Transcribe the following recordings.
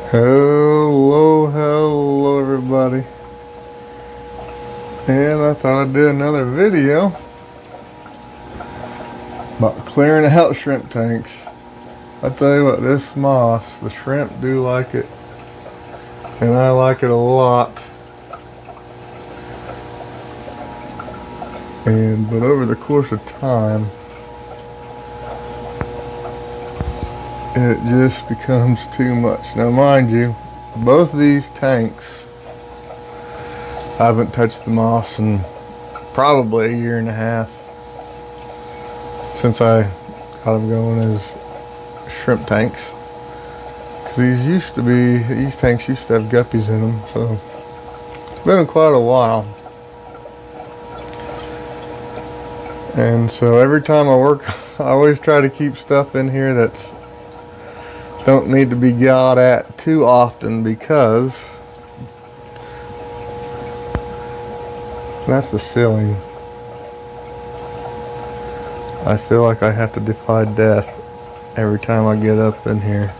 Hello everybody. And I thought I'd do another video about clearing out shrimp tanks. I tell you what, this moss, the shrimp do like it, and I like it a lot. But over the course of time, it just becomes too much. Now mind you, both of these tanks, I haven't touched the moss in probably a year and a half since I got them going as shrimp tanks. Because these tanks used to have guppies in them, so it's been quite a while. And so every time I work, I always try to keep stuff in here that's don't need to be got at too often, because that's the ceiling. I feel like I have to defy death every time I get up in here.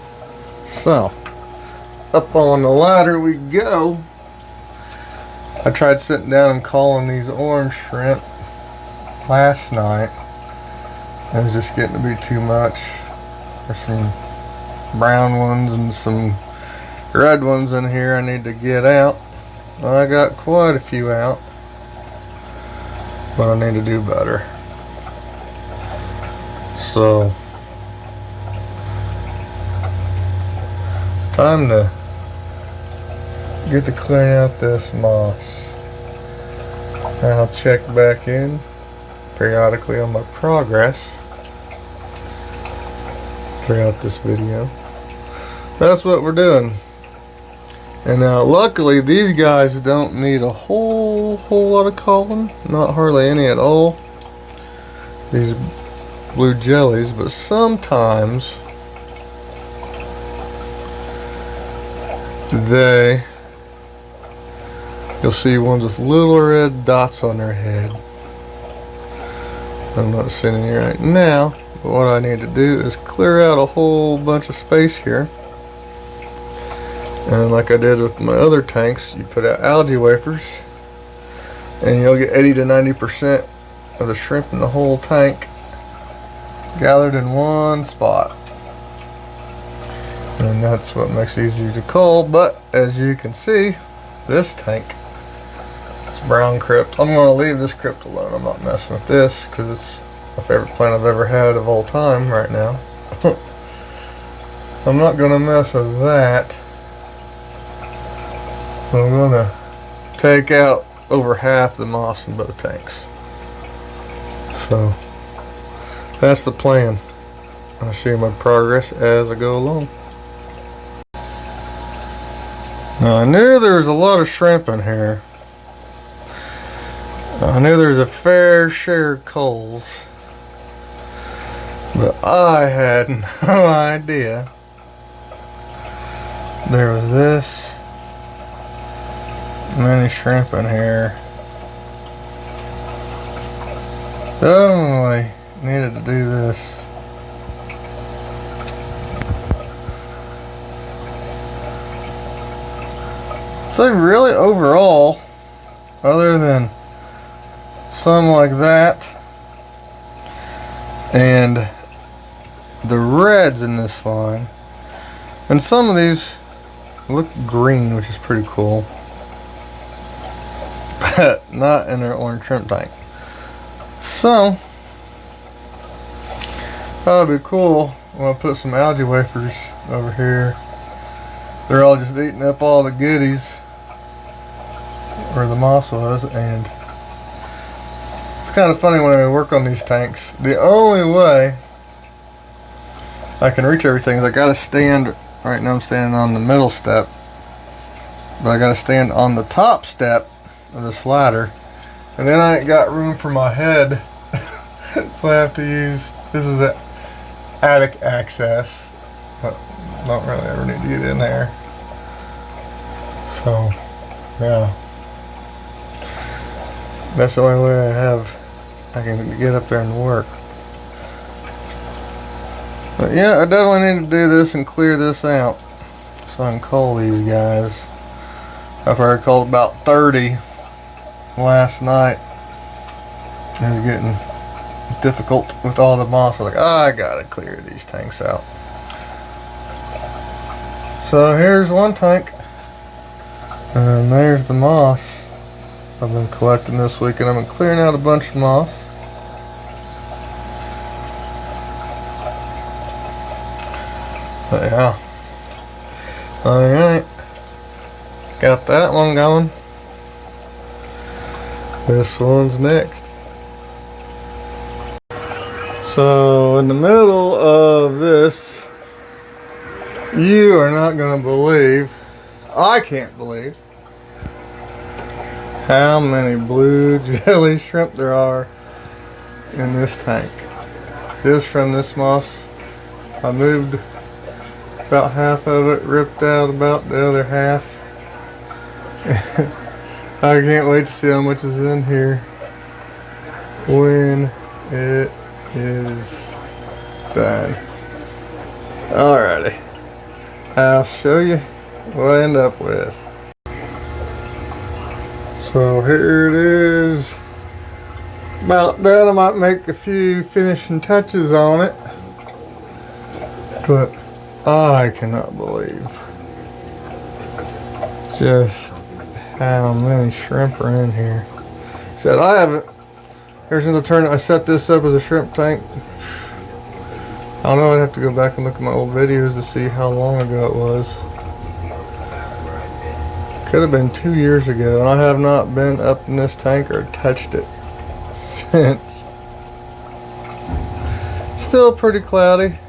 So, up on the ladder we go. I tried sitting down and calling these orange shrimp last night. It was just getting to be too much. There's some brown ones and some red ones in here I need to get out. I got quite a few out, but I need to do better. So, time to get to clearing out this moss. I'll check back in periodically on my progress throughout this video. That's what we're doing. And now luckily these guys don't need a whole lot of culling, not hardly any at all, these blue jellies, but sometimes you'll see ones with little red dots on their head. I'm not seeing any right now, but what I need to do is clear out a whole bunch of space here. And like I did with my other tanks, you put out algae wafers and you'll get 80 to 90% of the shrimp in the whole tank gathered in one spot. And that's what makes it easier to cull. But as you can see, this tank, it's brown crypt. I'm going to leave this crypt alone. I'm not messing with this because it's my favorite plant I've ever had of all time right now. I'm not going to mess with that. I'm going to take out over half the moss in both tanks. So that's the plan. I'll show you my progress as I go along. Now I knew there was a lot of shrimp in here. I knew there was a fair share of culls, but I had no idea there was this many shrimp in here. Definitely needed to do this. So really overall, other than some like that and the reds in this line, and some of these look green, which is pretty cool, but not in their orange shrimp tank. So that would be cool. I'm gonna put some algae wafers over here. They're all just eating up all the goodies where the moss was, and it's kind of funny when I work on these tanks. The only way I can reach everything is I gotta stand. Right now I'm standing on the middle step, but I gotta stand on the top step of this ladder, and then I ain't got room for my head. So I have to use, this is the attic access, but don't really ever need to get in there. So yeah, that's the only way I can get up there and work. But yeah, I definitely need to do this and clear this out. so I can cull these guys. I've already culled about 30 last night. It was getting difficult with all the moss. I was like, I gotta clear these tanks out. So here's one tank, and there's the moss I've been collecting this week, and I've been clearing out a bunch of moss. But yeah, alright, got that one going. This one's next. So in the middle of this, you are not going to believe, I can't believe, how many blue jelly shrimp there are in this tank. Just from this moss. I moved about half of it, ripped out about the other half. I can't wait to see how much is in here when it is done. Alrighty, I'll show you what I end up with. So here it is, about done. I might make a few finishing touches on it, but I cannot believe just how many shrimp are in here. Said I haven't, ever since I set this up as a shrimp tank, I don't know, I'd have to go back and look at my old videos to see how long ago it was. Could have been 2 years ago, and I have not been up in this tank or touched it since. Still pretty cloudy.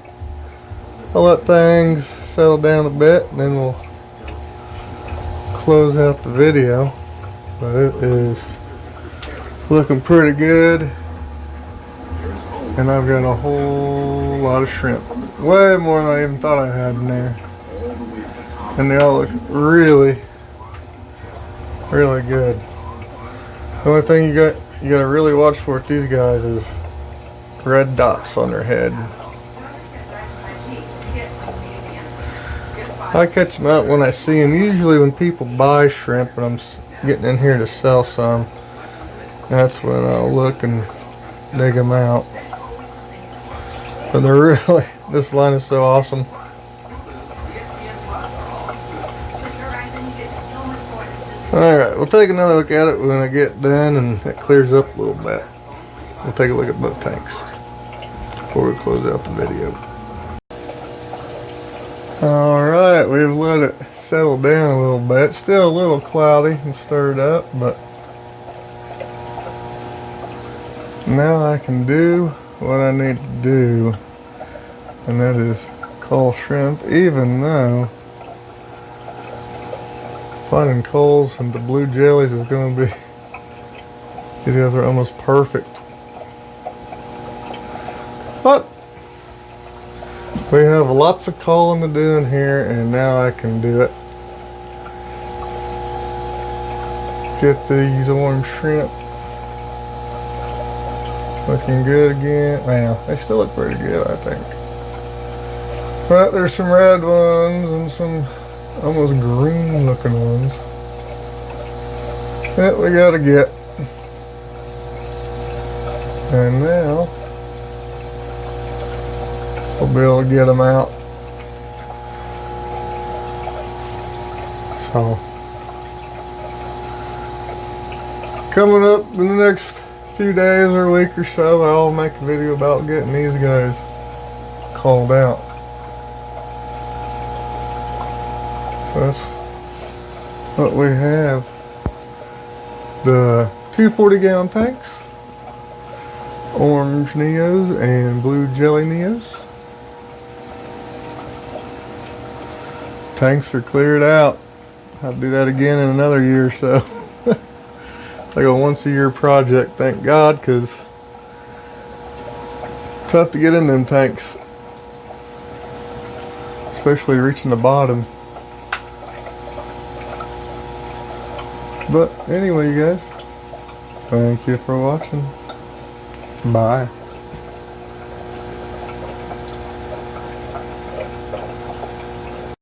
I'll let things settle down a bit, and then we'll close out the video. But it is looking pretty good, and I've got a whole lot of shrimp, way more than I even thought I had in there, and they all look really good. The only thing you got to really watch for with these guys is red dots on their head. I catch them out when I see them. Usually when people buy shrimp and I'm getting in here to sell some, that's when I'll look and dig them out. But they're really, this line is so awesome. Alright, we'll take another look at it when I get done and it clears up a little bit. We'll take a look at both tanks before we close out the video. Alright, we've let it settle down a little bit. Still a little cloudy and stirred up, but now I can do what I need to do, and that is cull shrimp, even though finding culls and the blue jellies is going to be, these guys are almost perfect. But we have lots of culling to do in here, and now I can do it. Get these orange shrimp looking good again. Well, they still look pretty good, I think. But there's some red ones and some almost green looking ones that we gotta get. And now we'll be able to get them out. So coming up in the next few days or a week or so, I'll make a video about getting these guys called out. So that's what we have. The 240-gallon tanks, orange Neos and blue jelly Neos. Tanks are cleared out. I'll do that again in another year or so. It's like a once-a-year project, thank God, because it's tough to get in them tanks, especially reaching the bottom. But anyway, you guys, thank you for watching. Bye.